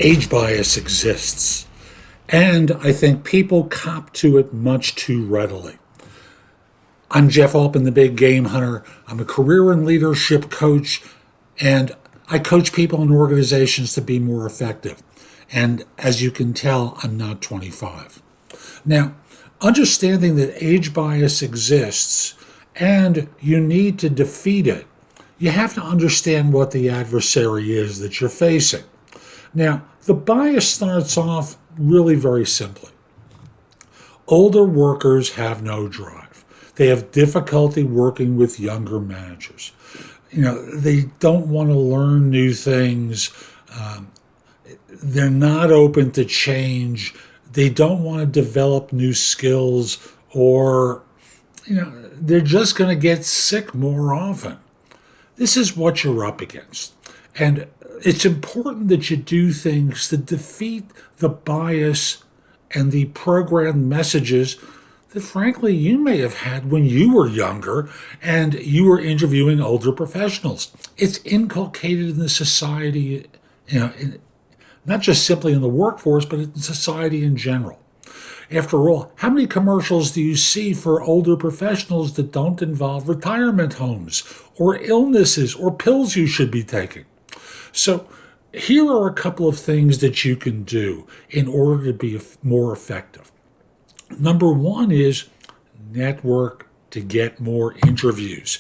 Age bias exists, and I think people cop to it much too readily. I'm Jeff Altman, the Big Game Hunter. I'm a career and leadership coach, and I coach people and organizations to be more effective. And as you can tell, I'm not 25. Now, understanding that age bias exists and you need to defeat it, you have to understand what the adversary is that you're facing. Now, the bias starts off really very simply. Older workers have no drive. They have difficulty working with younger managers. They don't want to learn new things. They're not open to change. They don't want to develop new skills, or, they're just going to get sick more often. This is what you're up against. And it's important that you do things to defeat the bias and the programmed messages that, frankly, you may have had when you were younger and you were interviewing older professionals. It's inculcated in the society, not just simply in the workforce, but in society in general. After all, how many commercials do you see for older professionals that don't involve retirement homes or illnesses or pills you should be taking? So here are a couple of things that you can do in order to be more effective. Number one is network to get more interviews.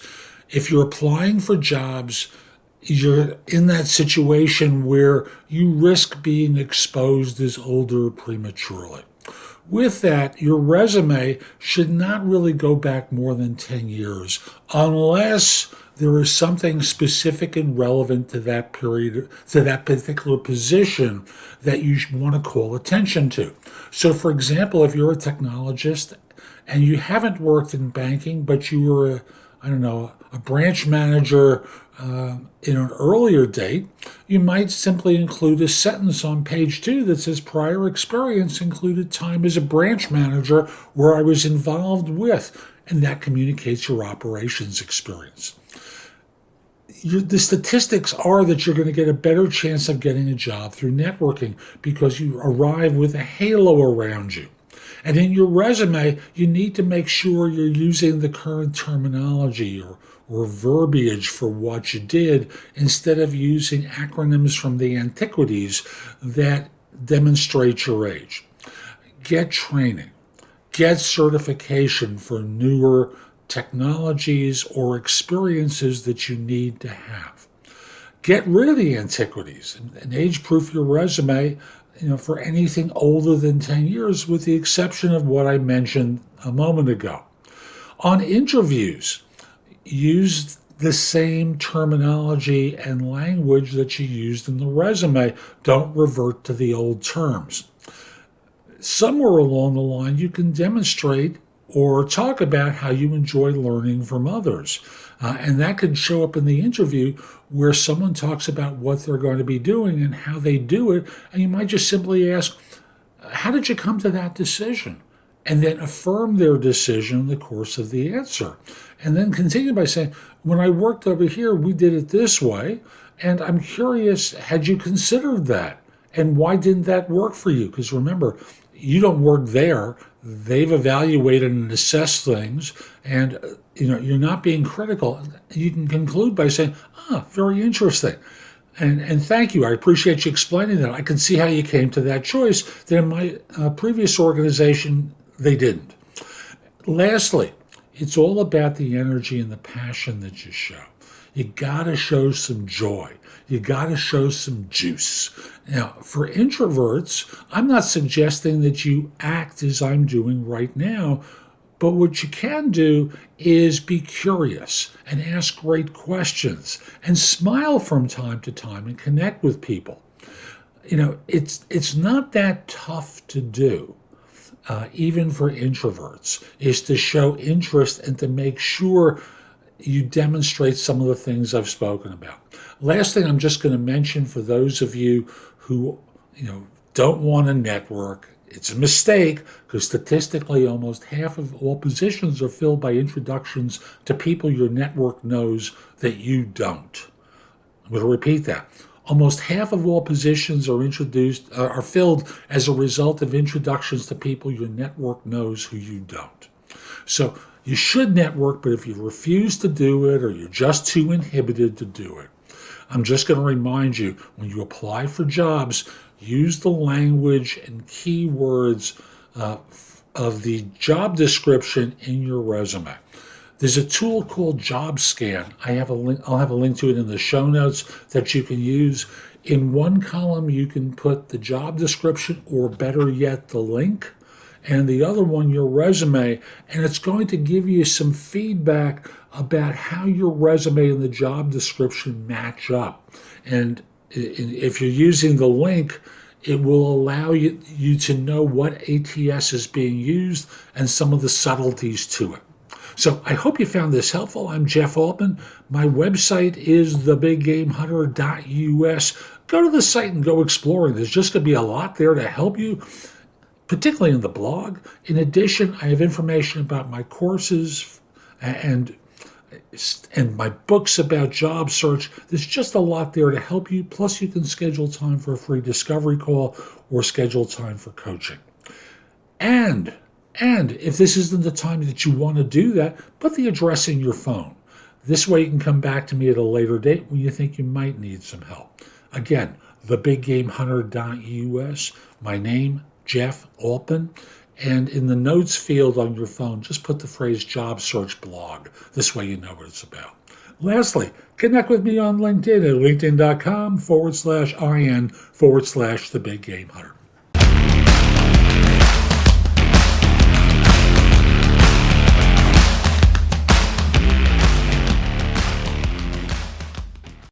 If you're applying for jobs, you're in that situation where you risk being exposed as older prematurely. With that, your resume should not really go back more than 10 years unless there is something specific and relevant to that period, to that particular position that you want to call attention to. So, for example, if you're a technologist and you haven't worked in banking, but you were a branch manager in an earlier date, you might simply include a sentence on page 2 that says prior experience included time as a branch manager where I was involved with, and that communicates your operations experience. The statistics are that you're going to get a better chance of getting a job through networking because you arrive with a halo around you. And in your resume, you need to make sure you're using the current terminology or verbiage for what you did instead of using acronyms from the antiquities that demonstrate your age. Get training. Get certification for newer technologies or experiences that you need to have. Get rid of the antiquities and age-proof your resume for anything older than 10 years, with the exception of what I mentioned a moment ago. On interviews, use the same terminology and language that you used in the resume. Don't revert to the old terms. Somewhere along the line, you can demonstrate or talk about how you enjoy learning from others. And that could show up in the interview where someone talks about what they're going to be doing and how they do it. And you might just simply ask, how did you come to that decision? And then affirm their decision in the course of the answer. And then continue by saying, when I worked over here, we did it this way. And I'm curious, had you considered that? And why didn't that work for you? Because remember, you don't work there. They've evaluated and assessed things, and you're not being critical. You can conclude by saying, very interesting. And thank you. I appreciate you explaining that. I can see how you came to that choice. That in my previous organization, they didn't. Lastly, it's all about the energy and the passion that you show. You got to show some joy. You got to show some juice. Now, for introverts, I'm not suggesting that you act as I'm doing right now, but what you can do is be curious and ask great questions and smile from time to time and connect with people. It's not that tough to do. Even for introverts, is to show interest and to make sure you demonstrate some of the things I've spoken about. Last thing I'm just going to mention for those of you who don't want to network, it's a mistake because statistically almost half of all positions are filled by introductions to people your network knows that you don't. I'm going to repeat that. Almost half of all positions are filled as a result of introductions to people your network knows who you don't. So you should network, but if you refuse to do it or you're just too inhibited to do it, I'm just going to remind you, when you apply for jobs, use the language and keywords of the job description in your resume. There's a tool called JobScan. I'll have a link to it in the show notes that you can use. In one column, you can put the job description, or better yet, the link, and the other one, your resume, and it's going to give you some feedback about how your resume and the job description match up. And if you're using the link, it will allow you to know what ATS is being used and some of the subtleties to it. So I hope you found this helpful. I'm Jeff Altman. My website is thebiggamehunter.us. Go to the site and go exploring. There's just going to be a lot there to help you, particularly in the blog. In addition, I have information about my courses and my books about job search. There's just a lot there to help you. Plus, you can schedule time for a free discovery call or schedule time for coaching. And if this isn't the time that you want to do that, put the address in your phone. This way you can come back to me at a later date when you think you might need some help. Again, thebiggamehunter.us. My name, Jeff Altman. And in the notes field on your phone, just put the phrase job search blog. This way you know what it's about. Lastly, connect with me on LinkedIn at linkedin.com/IN/The Big Game Hunter.